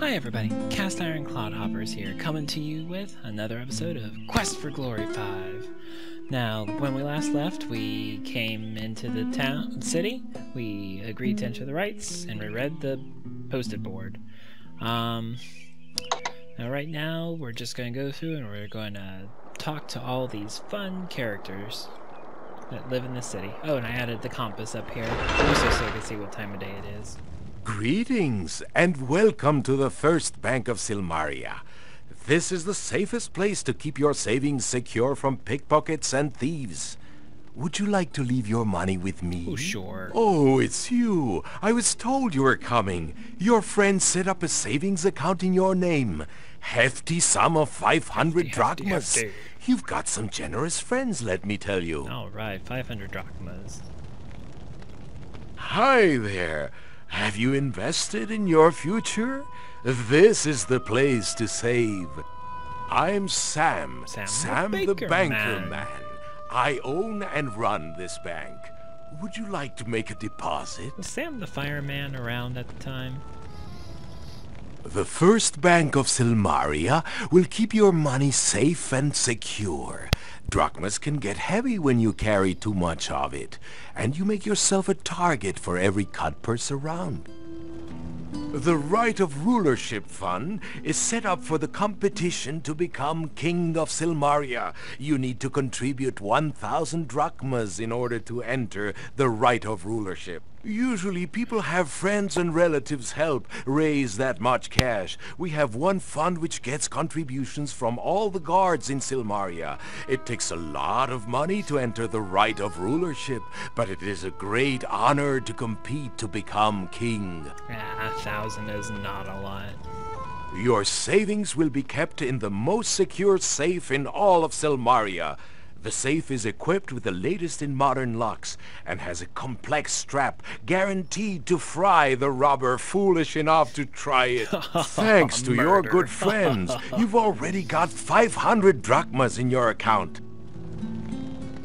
Hi everybody, Cast Iron Cloudhoppers here, coming to you with another episode of Quest for Glory 5. Now, when we last left, we came into the city, we agreed to enter the rites, and we read the posted board. Now right now, we're just going to go through and we're going to talk to all these fun characters that live in the city. Oh, and I added the compass up here, just so I can see what time of day it is. Greetings, and welcome to the First Bank of Silmaria. This is the safest place to keep your savings secure from pickpockets and thieves. Would you like to leave your money with me? Oh, sure. Oh, it's you. I was told you were coming. Your friend set up a savings account in your name. Hefty sum of 500 drachmas. Hefty. You've got some generous friends, let me tell you. All right, 500 drachmas. Hi there. Have you invested in your future? This is the place to save. I'm Sam. Sam the Banker Man. I own and run this bank. Would you like to make a deposit? Was Sam the fireman around at the time? The First Bank of Silmaria will keep your money safe and secure. Drachmas can get heavy when you carry too much of it, and you make yourself a target for every cut purse around. The Right of Rulership Fund is set up for the competition to become King of Silmaria. You need to contribute 1,000 drachmas in order to enter the Right of Rulership. Usually people have friends and relatives help raise that much cash. We have one fund which gets contributions from all the guards in Silmaria. It takes a lot of money to enter the Right of Rulership, but it is a great honor to compete to become king. 1,000 is not a lot. Your savings will be kept in the most secure safe in all of Silmaria. The safe is equipped with the latest in modern locks and has a complex strap guaranteed to fry the robber foolish enough to try it. Thanks to your good friends, you've already got 500 drachmas in your account.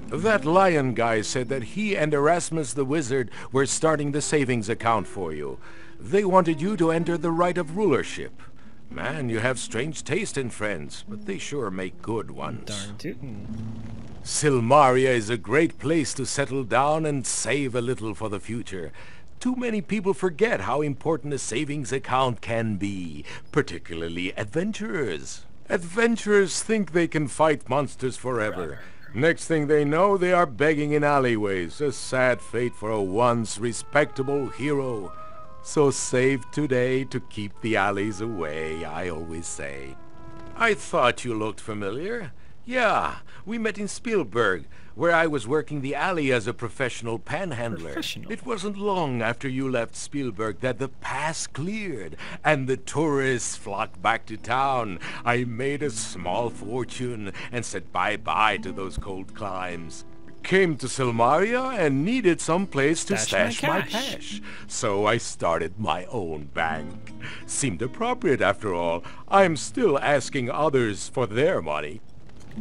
That lion guy said that he and Erasmus the Wizard were starting the savings account for you. They wanted you to enter the Right of Rulership. Man, you have strange taste in friends, but they sure make good ones. Darn tootin'. Silmaria is a great place to settle down and save a little for the future. Too many people forget how important a savings account can be, particularly adventurers. Adventurers think they can fight monsters forever. Next thing they know, they are begging in alleyways, a sad fate for a once respectable hero. So save today to keep the alleys away, I always say. I thought you looked familiar. Yeah, we met in Spielberg, where I was working the alley as a professional panhandler. It wasn't long after you left Spielberg that the pass cleared, and the tourists flocked back to town. I made a small fortune and said bye-bye to those cold climes. Came to Silmaria and needed some place to stash my cash. So I started my own bank. Seemed appropriate after all. I'm still asking others for their money.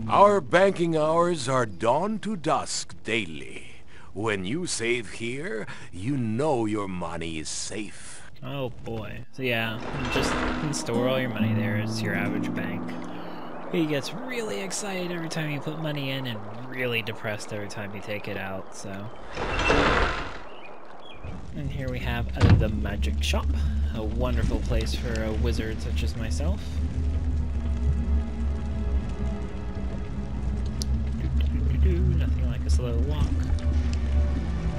Our banking hours are dawn to dusk daily. When you save here, you know your money is safe. Oh boy. So yeah, you can store all your money there. It's your average bank. He gets really excited every time you put money in and really depressed every time you take it out, so. And here we have the Magic Shop, a wonderful place for a wizard such as myself. Nothing like a slow walk.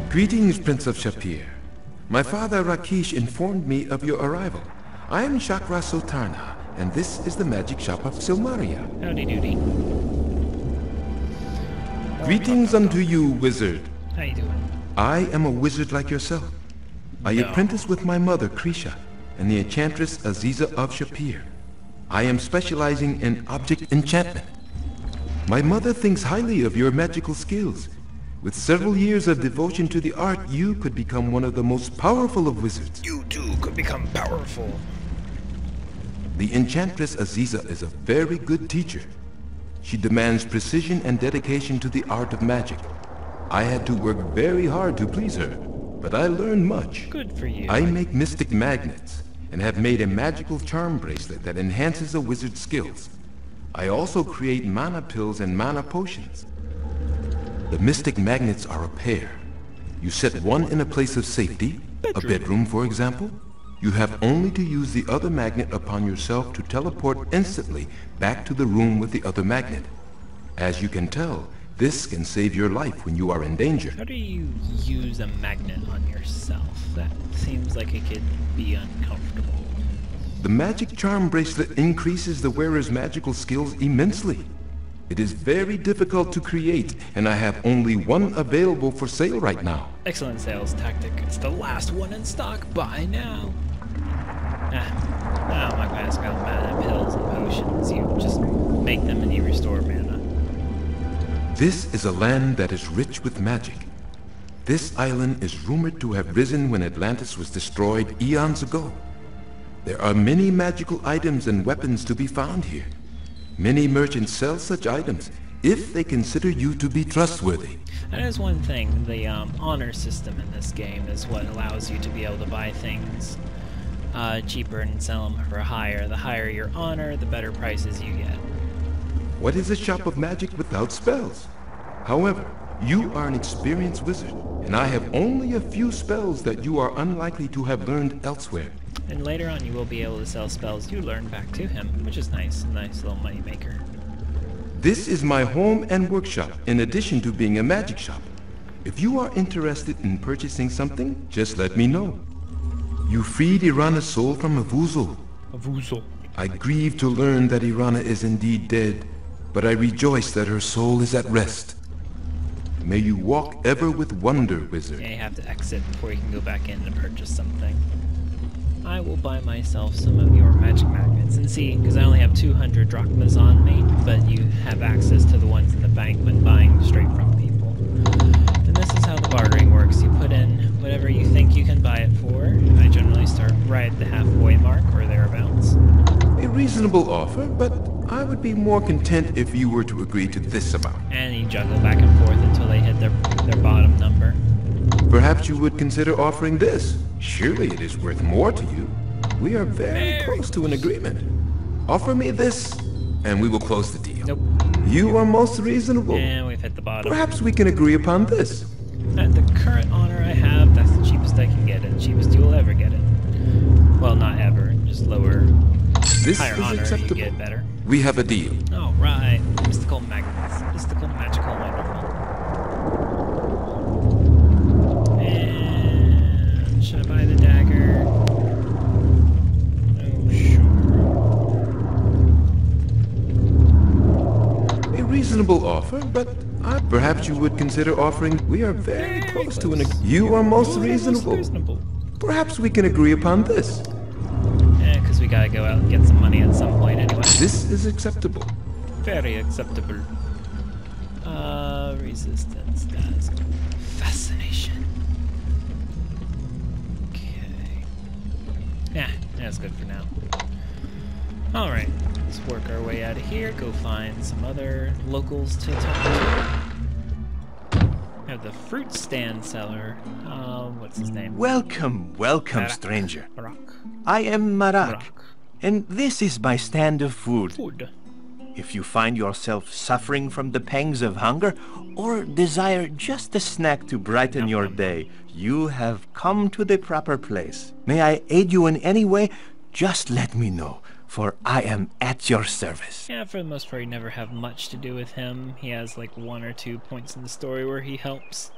Greetings, Prince of Shapir. My father Rakesh informed me of your arrival. I am Chakra Sultana, and this is the Magic Shop of Silmaria. Howdy doody. Greetings unto you, wizard. How you doing? I am a wizard like yourself. I apprentice with my mother, Krisha, and the enchantress Aziza of Shapir. I am specializing in object enchantment. My mother thinks highly of your magical skills. With several years of devotion to the art, you could become one of the most powerful of wizards. You too could become powerful. The enchantress Aziza is a very good teacher. She demands precision and dedication to the art of magic. I had to work very hard to please her, but I learned much. Good for you. I make mystic magnets. and have made a magical charm bracelet that enhances a wizard's skills. I also create mana pills and mana potions. The mystic magnets are a pair. You set one in a place of safety, a bedroom for example. You have only to use the other magnet upon yourself to teleport instantly back to the room with the other magnet. As you can tell, this can save your life when you are in danger. How do you use a magnet on yourself? That seems like it could be uncomfortable. The magic charm bracelet increases the wearer's magical skills immensely. It is very difficult to create, and I have only one available for sale right now. Excellent sales tactic. It's the last one in stock. Buy now. I'm not gonna ask about mana pills and potions. You just make them and you restore mana. This is a land that is rich with magic. This island is rumored to have risen when Atlantis was destroyed eons ago. There are many magical items and weapons to be found here. Many merchants sell such items if they consider you to be trustworthy. That is one thing. The honor system in this game is what allows you to be able to buy things cheaper and sell them for higher. The higher your honor, the better prices you get. What is a shop of magic without spells? However, you are an experienced wizard, and I have only a few spells that you are unlikely to have learned elsewhere. And later on you will be able to sell spells you learn back to him, which is nice. A nice little money maker. This is my home and workshop, in addition to being a magic shop. If you are interested in purchasing something, just let me know. You freed Irana's soul from Avuzul. Avuzul. I grieve to learn that Irana is indeed dead, but I rejoice that her soul is at rest. May you walk ever with wonder, wizard. Yeah, you have to exit before you can go back in and purchase something. I will buy myself some of your magic magnets and see, because I only have 200 drachmas on me, but you have access to the ones in the bank when buying straight from people. And this is how the bartering works. You put in whatever you think you can buy it for. I generally start right at the halfway mark or thereabouts. A reasonable offer, but I would be more content if you were to agree to this amount. And you juggle back and forth until they hit their bottom number. Perhaps you would consider offering this. Surely it is worth more to you. We are very close to an agreement. Offer me this, and we will close the deal. Nope. You are most reasonable. And we've hit the bottom. Perhaps we can agree upon this. At the current honor I have, that's the cheapest I can get it. Cheapest you will ever get it. Well, not ever. Just lower. This Higher is honor, acceptable. you get better. We have a deal. Oh, right. Mystical magnets. Mystical, magical, wonderful. And should I buy the dagger? Oh, sure. A reasonable offer, but perhaps you would consider offering. We are very close to an agreement. You are most reasonable. Perhaps we can agree upon this. Because we gotta go out and get some money at some point anyway. This is acceptable. Very acceptable. Resistance, that's fascination. Okay. Yeah, that's good for now. Alright, let's work our way out of here, go find some other locals to talk to. We have the fruit stand seller. What's his name? Welcome, Marak. stranger. Marak. I am Marak, Marak. and this is my stand of food. Food. If you find yourself suffering from the pangs of hunger, or desire just a snack to brighten your day, you have come to the proper place. May I aid you in any way? Just let me know, for I am at your service. Yeah, for the most part, you never have much to do with him. He has like 1 or 2 points in the story where he helps,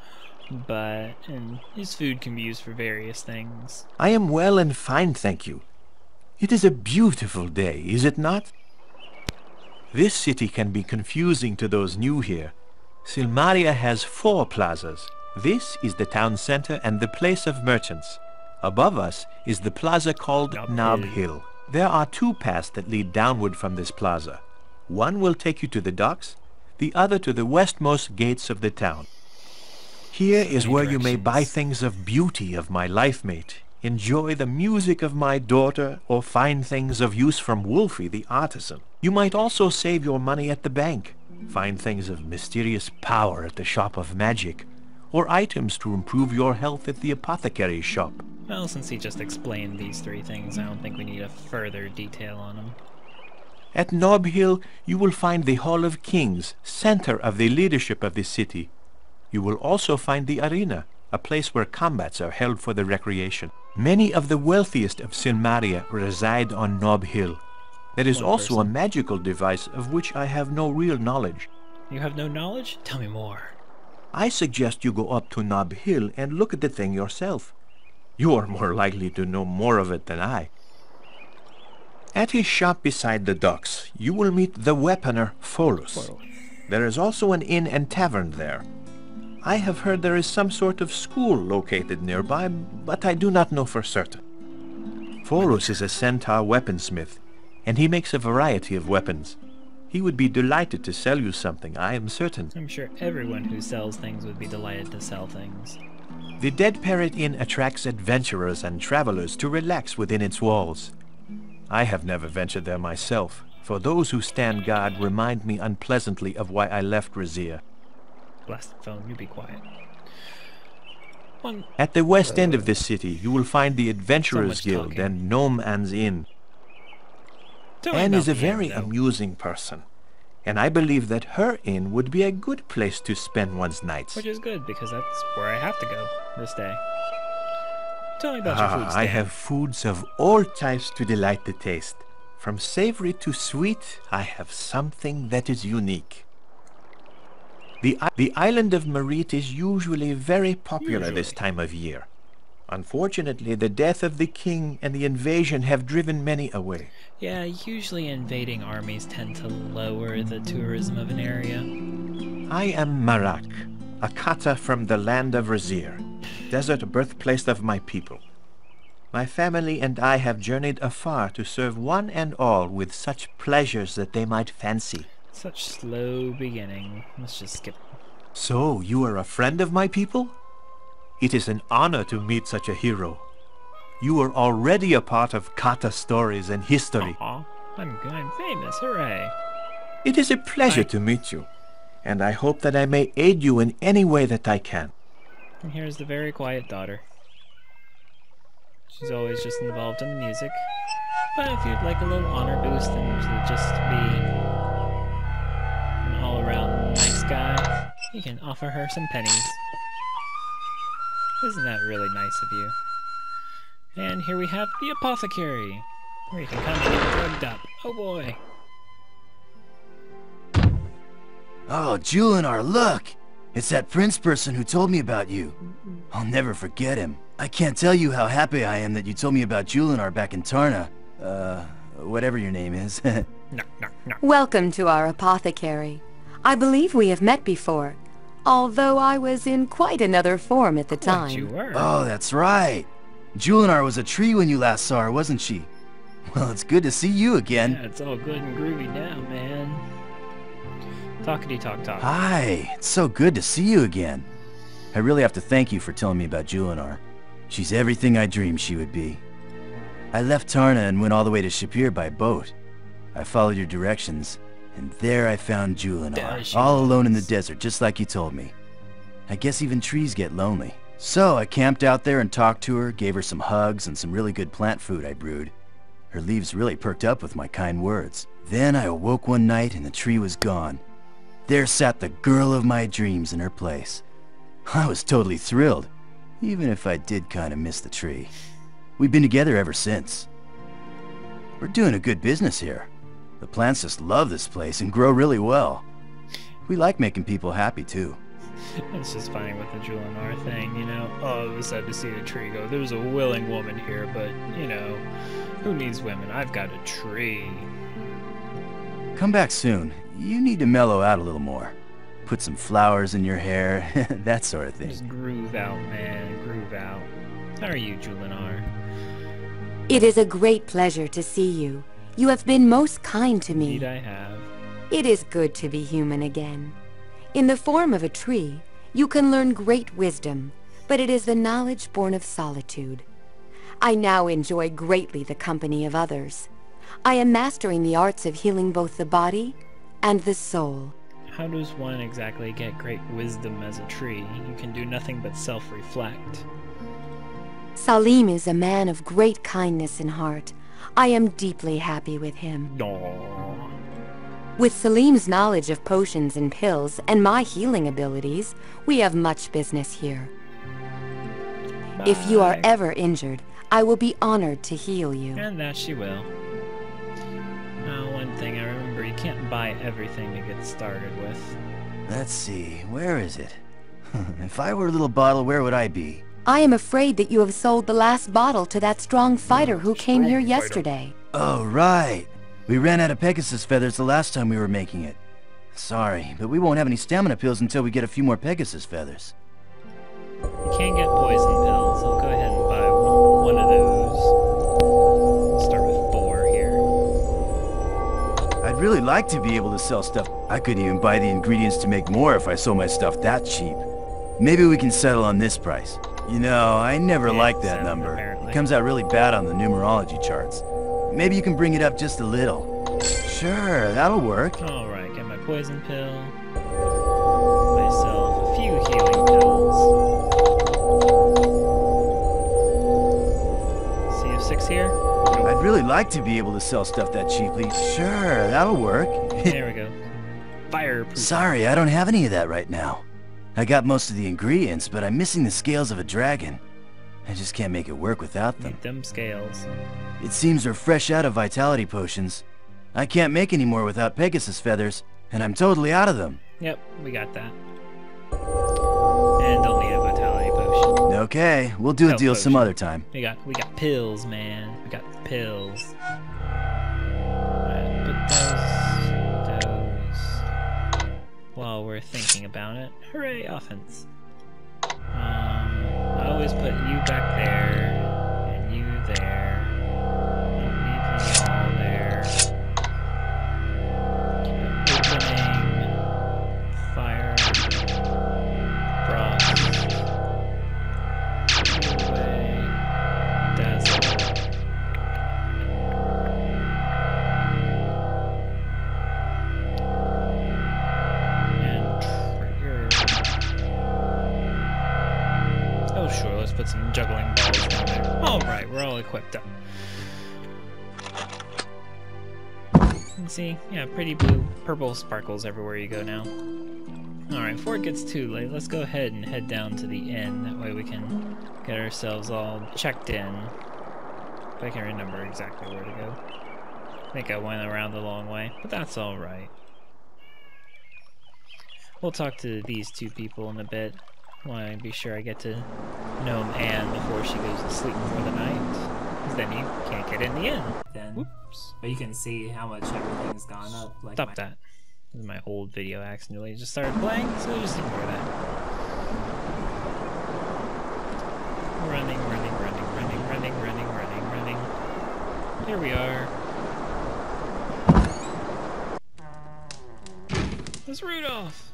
and his food can be used for various things. I am well and fine, thank you. It is a beautiful day, is it not? This city can be confusing to those new here. Silmaria has 4 plazas. This is the town center and the place of merchants. Above us is the plaza called Knob Hill. There are 2 paths that lead downward from this plaza. One will take you to the docks, the other to the westmost gates of the town. Here is where you may buy things of beauty of my life mate, enjoy the music of my daughter, or find things of use from Wolfie the artisan. You might also save your money at the bank, find things of mysterious power at the shop of magic, or items to improve your health at the apothecary shop. Well, since he just explained these three things, I don't think we need a further detail on them. At Nob Hill, you will find the Hall of Kings, center of the leadership of the city. You will also find the arena, a place where combats are held for the recreation. Many of the wealthiest of Silmaria reside on Nob Hill. There is also a magical device of which I have no real knowledge. You have no knowledge? Tell me more. I suggest you go up to Nob Hill and look at the thing yourself. You are more likely to know more of it than I. At his shop beside the docks, you will meet the weaponer Pholus. There is also an inn and tavern there. I have heard there is some sort of school located nearby, but I do not know for certain. Pholus is a centaur weaponsmith, and he makes a variety of weapons. He would be delighted to sell you something, I am certain. I'm sure everyone who sells things would be delighted to sell things. The Dead Parrot Inn attracts adventurers and travelers to relax within its walls. I have never ventured there myself, for those who stand guard remind me unpleasantly of why I left Razir. Bless the phone, you be quiet. At the west end of this city, you will find the Adventurers Guild and Gnome Ann's Inn. Anne is a very amusing person, and I believe that her inn would be a good place to spend one's nights. Which is good, because that's where I have to go this day. Tell me about your food stand. I have foods of all types to delight the taste. From savory to sweet, I have something that is unique. The island of Marit is usually very popular this time of year. Unfortunately, the death of the king and the invasion have driven many away. Yeah, usually invading armies tend to lower the tourism of an area. I am Marak, a kata from the land of Razir, desert birthplace of my people. My family and I have journeyed afar to serve one and all with such pleasures that they might fancy. Such slow beginning. Let's just skip. So, you are a friend of my people? It is an honor to meet such a hero. You are already a part of kata stories and history. Aw, I'm famous, hooray! It is a pleasure to meet you, and I hope that I may aid you in any way that I can. And here's the very quiet daughter. She's always just involved in the music. But if you'd like a little honor boost and to just be an all-around nice guy, you can offer her some pennies. Isn't that really nice of you? And here we have the Apothecary, where you can come and get drugged up. Oh boy! Oh, Julinar, look! It's that prince person who told me about you. I'll never forget him. I can't tell you how happy I am that you told me about Julinar back in Tarna. Whatever your name is. No. Welcome to our apothecary. I believe we have met before, although I was in quite another form at the time. You were. Oh, that's right. Julinar was a tree when you last saw her, wasn't she? Well, it's good to see you again. Yeah, it's all good and groovy now, man. Talkity talk. Hi, it's so good to see you again. I really have to thank you for telling me about Julinar. She's everything I dreamed she would be. I left Tarna and went all the way to Shapir by boat. I followed your directions, and there I found Julinar, all alone in the desert, just like you told me. I guess even trees get lonely. So I camped out there and talked to her, gave her some hugs and some really good plant food I brewed. Her leaves really perked up with my kind words. Then I awoke one night and the tree was gone. There sat the girl of my dreams in her place. I was totally thrilled, even if I did kind of miss the tree. We've been together ever since. We're doing a good business here. The plants just love this place and grow really well. We like making people happy too. It's just funny with the Julinar thing, you know. Oh, it was sad to see the tree go. There's a willing woman here, but, you know, who needs women? I've got a tree. Come back soon. You need to mellow out a little more. Put some flowers in your hair, that sort of thing. Just groove out, man. Groove out. How are you, Julinar? It is a great pleasure to see you. You have been most kind to me. Indeed I have. It is good to be human again. In the form of a tree, you can learn great wisdom, but it is the knowledge born of solitude. I now enjoy greatly the company of others. I am mastering the arts of healing both the body and the soul. How does one exactly get great wisdom as a tree? You can do nothing but self-reflect. Salim is a man of great kindness in heart. I am deeply happy with him. Aww. With Salim's knowledge of potions and pills and my healing abilities, we have much business here. If you are Bye. ever injured, I will be honored to heal you. And that she will. Now, one thing I remember, you can't buy everything to get started with. Let's see, where is it? If I were a little bottle, where would I be? I am afraid that you have sold the last bottle to that strong fighter who came here yesterday. Oh, right. We ran out of Pegasus feathers the last time we were making it. Sorry, but we won't have any stamina pills until we get a few more Pegasus feathers. You can't get poison pills. I'll go ahead and buy one of those. Start with 4 here. I'd really like to be able to sell stuff. I couldn't even buy the ingredients to make more if I sold my stuff that cheap. Maybe we can settle on this price. You know, I never liked that number. apparently. It comes out really bad on the numerology charts. Maybe you can bring it up just a little. Sure, that'll work. Alright, get my poison pill. Myself a few healing pills. CF6 here? I'd really like to be able to sell stuff that cheaply. Sure, that'll work. There we go. Fireproof. Sorry, I don't have any of that right now. I got most of the ingredients, but I'm missing the scales of a dragon. I just can't make it work without them. Need them scales. It seems we're fresh out of vitality potions. I can't make any more without Pegasus feathers, and I'm totally out of them. Yep, we got that. And don't need a vitality potion. Okay, we'll do a No deal some potion. other time. We got pills, man. We got pills. Alright, put those while we're thinking about it. Hooray, offense. I always put you back there and you there. Don't need you all there. Opening, fire, frost, away, dazzle. And trigger. Oh sure, let's put some juggling balls down there. Alright, we're all equipped up. And see, yeah, pretty blue, purple sparkles everywhere you go now. Alright, before it gets too late, let's go ahead and head down to the inn. That way we can get ourselves all checked in. If I can remember exactly where to go. I think I went around the long way, but that's alright. We'll talk to these two people in a bit. Want to be sure I get to know Anne before she goes to sleep for the night. Because then you can't get in the inn. Then, Whoops. but you can see how much everything's gone up. Like Stop that. This is my old video accidentally just started playing, so just ignore that. Running. Here we are. It's Rudolph.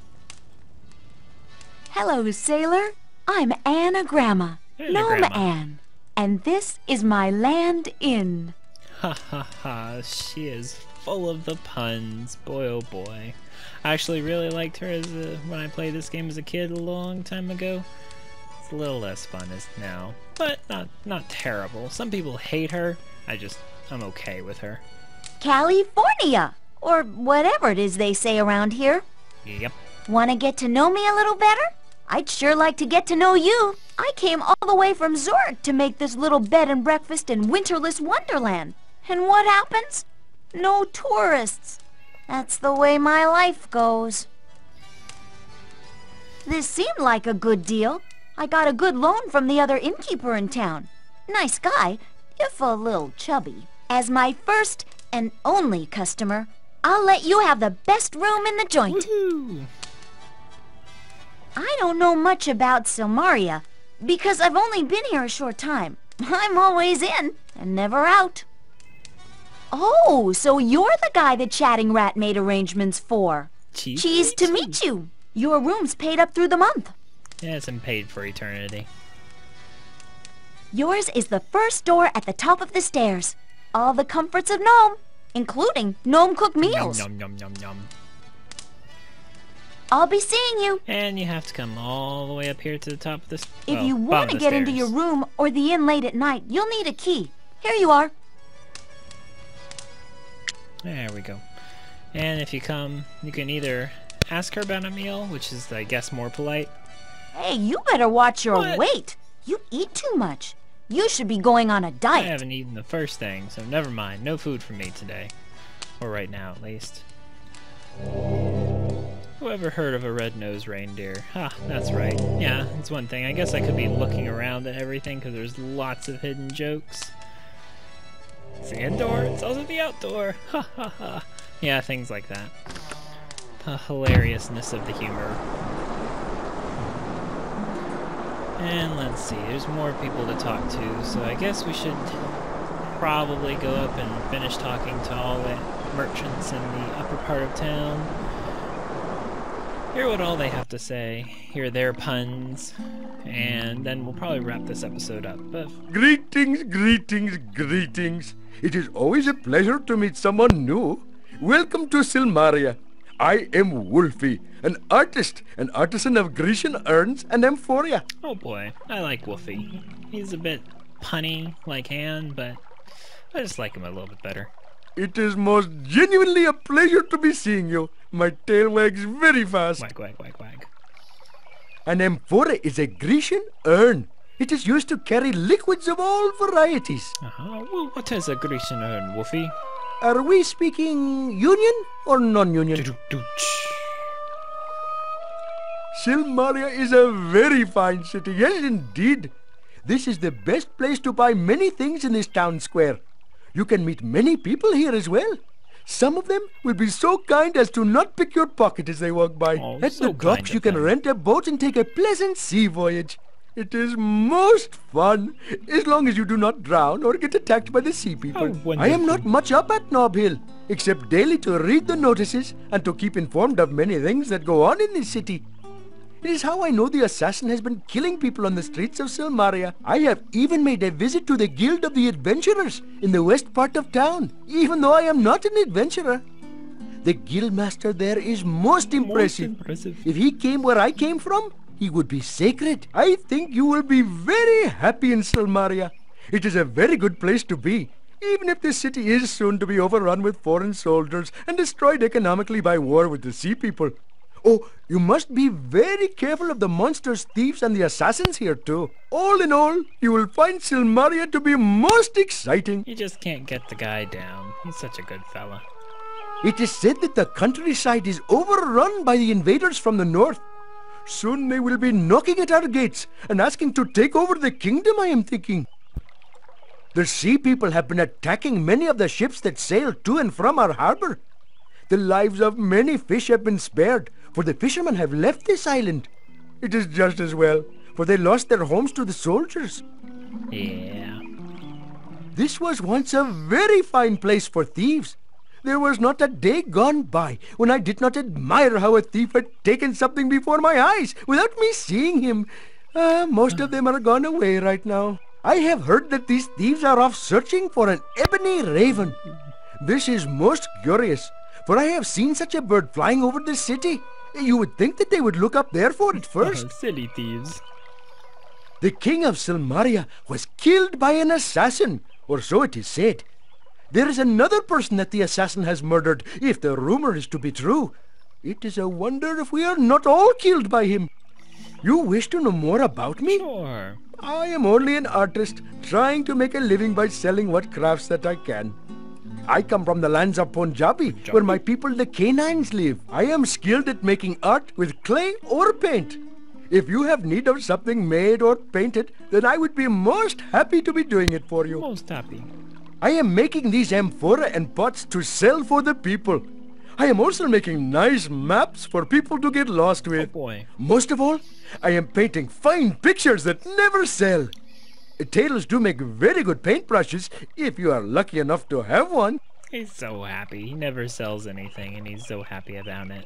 Hello, sailor. I'm Ann Agrama, Ann Gnome Agrama. Ann, and this is my land inn. Ha ha ha, she is full of the puns. Boy oh boy. I actually really liked her when I played this game as a kid a long time ago. It's a little less fun as now, but not terrible. Some people hate her. I'm okay with her. California, or whatever it is they say around here. Yep. Want to get to know me a little better? I'd sure like to get to know you. I came all the way from Zurich to make this little bed and breakfast in winterless wonderland. And what happens? No tourists. That's the way my life goes. This seemed like a good deal. I got a good loan from the other innkeeper in town. Nice guy, if a little chubby. As my first and only customer, I'll let you have the best room in the joint. Woohoo! I don't know much about Silmaria, because I've only been here a short time. I'm always in, and never out. Oh, so you're the guy the chatting rat made arrangements for. Cheese to meet you. Your room's paid up through the month. Yes, I'm paid for eternity. Yours is the first door at the top of the stairs. All the comforts of Gnome, including gnome-cooked meals. Yum, yum, yum, yum, yum. I'll be seeing you. And you have to come all the way up here to the top of this. If you want to get into your room or the inn late at night, you'll need a key. Here you are. There we go. And if you come, you can either ask her about a meal, which is, I guess, more polite. Hey, you better watch your What? weight. You eat too much. You should be going on a I diet. haven't eaten the first thing, so never mind. No food for me today. Or right now, at least. Whoever heard of a red-nosed reindeer? Ha, that's right. Yeah, it's one thing. I guess I could be looking around at everything because there's lots of hidden jokes. It's the indoor, it's also the outdoor. Ha ha ha. Yeah, things like that. The hilariousness of the humor. And let's see, there's more people to talk to, so I guess we should probably go up and finish talking to all the merchants in the upper part of town. Hear what all they have to say, hear their puns, and then we'll probably wrap this episode up. But Greetings, greetings, greetings. It is always a pleasure to meet someone new. Welcome to Silmaria. I am Wolfie, an artist, an artisan of Grecian urns and amphoria. oh boy, I like Wolfie. He's a bit punny like Ann, but I just like him a little bit better. It is most genuinely a pleasure to be seeing you. My tail wags very fast. Wag, wag, wag, wag. An amphora is a Grecian urn. It is used to carry liquids of all varieties. Well, what is a Grecian urn, Wolfie? Are we speaking union or non-union? Silmaria is a very fine city, yes indeed. This is the best place to buy many things in this town square. You can meet many people here as well. Some of them will be so kind as to not pick your pocket as they walk by. Oh, At so the docks kind you of can them. rent a boat and take a pleasant sea voyage. It is most fun, as long as you do not drown or get attacked by the sea people. How I am wonderful. not much up at Nob Hill, except daily to read the notices and to keep informed of many things that go on in this city. It is how I know the assassin has been killing people on the streets of Silmaria. I have even made a visit to the Guild of the Adventurers in the west part of town, even though I am not an adventurer. The guildmaster there is most impressive. If he came where I came from, he would be sacred. I think you will be very happy in Silmaria. It is a very good place to be, even if the city is soon to be overrun with foreign soldiers and destroyed economically by war with the sea people. Oh, you must be very careful of the monsters, thieves, and the assassins here too. All in all, you will find Silmaria to be most exciting. You just can't get the guy down. He's such a good fella. It is said that the countryside is overrun by the invaders from the north. Soon they will be knocking at our gates and asking to take over the kingdom, I am thinking. The sea people have been attacking many of the ships that sail to and from our harbor. The lives of many fish have been spared, for the fishermen have left this island. It is just as well, for they lost their homes to the soldiers. Yeah. This was once a very fine place for thieves. There was not a day gone by when I did not admire how a thief had taken something before my eyes without me seeing him. Most of them are gone away right now. I have heard that these thieves are off searching for an ebony raven. This is most curious, for I have seen such a bird flying over the city. You would think that they would look up there for it first. Silly thieves. The king of Silmaria was killed by an assassin, or so it is said. There is another person that the assassin has murdered, if the rumor is to be true. It is a wonder if we are not all killed by him. You wish to know more about me? Sure. I am only an artist, trying to make a living by selling what crafts that I can. I come from the lands of Punjabi, where my people, the Canaanites, live. I am skilled at making art with clay or paint. If you have need of something made or painted, then I would be most happy to be doing it for you. Most happy. I am making these amphora and pots to sell for the people. I am also making nice maps for people to get lost with. Oh boy. Most of all, I am painting fine pictures that never sell. Tailors do make very good paintbrushes if you are lucky enough to have one. He's so happy. He never sells anything, and he's so happy about it.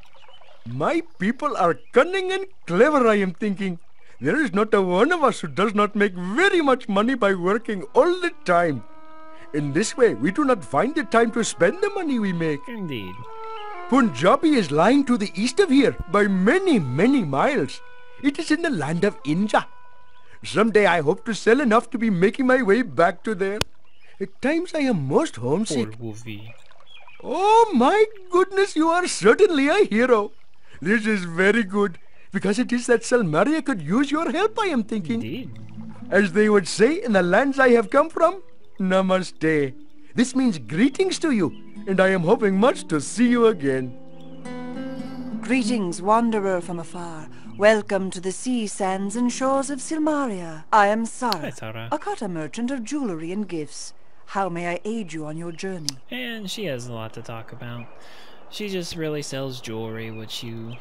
My people are cunning and clever, I am thinking. There is not a one of us who does not make very much money by working all the time. In this way, we do not find the time to spend the money we make. Indeed. Punjabi is lying to the east of here by many, many miles. It is in the land of India. Someday I hope to sell enough to be making my way back to there. At times I am most homesick. Poor Wolfie. Oh my goodness, you are certainly a hero. This is very good, because it is that Salmaria could use your help, I am thinking. Indeed. As they would say in the lands I have come from, Namaste. This means greetings to you, and I am hoping much to see you again. Greetings, wanderer from afar. Welcome to the sea sands and shores of Silmaria. I am Sarah, Hi, Sarah. a cutter merchant of jewelry and gifts. How may I aid you on your journey? And she has a lot to talk about. She just really sells jewelry, which you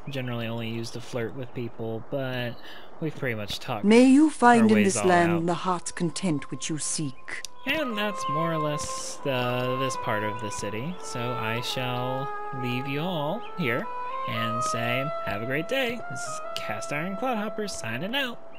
generally only use to flirt with people, but we've pretty much talked. May you find our in ways this all land out. the heart's content which you seek. And that's more or less this part of the city. So I shall leave you all here and say, have a great day. This is Cast Iron Cloudhopper signing out.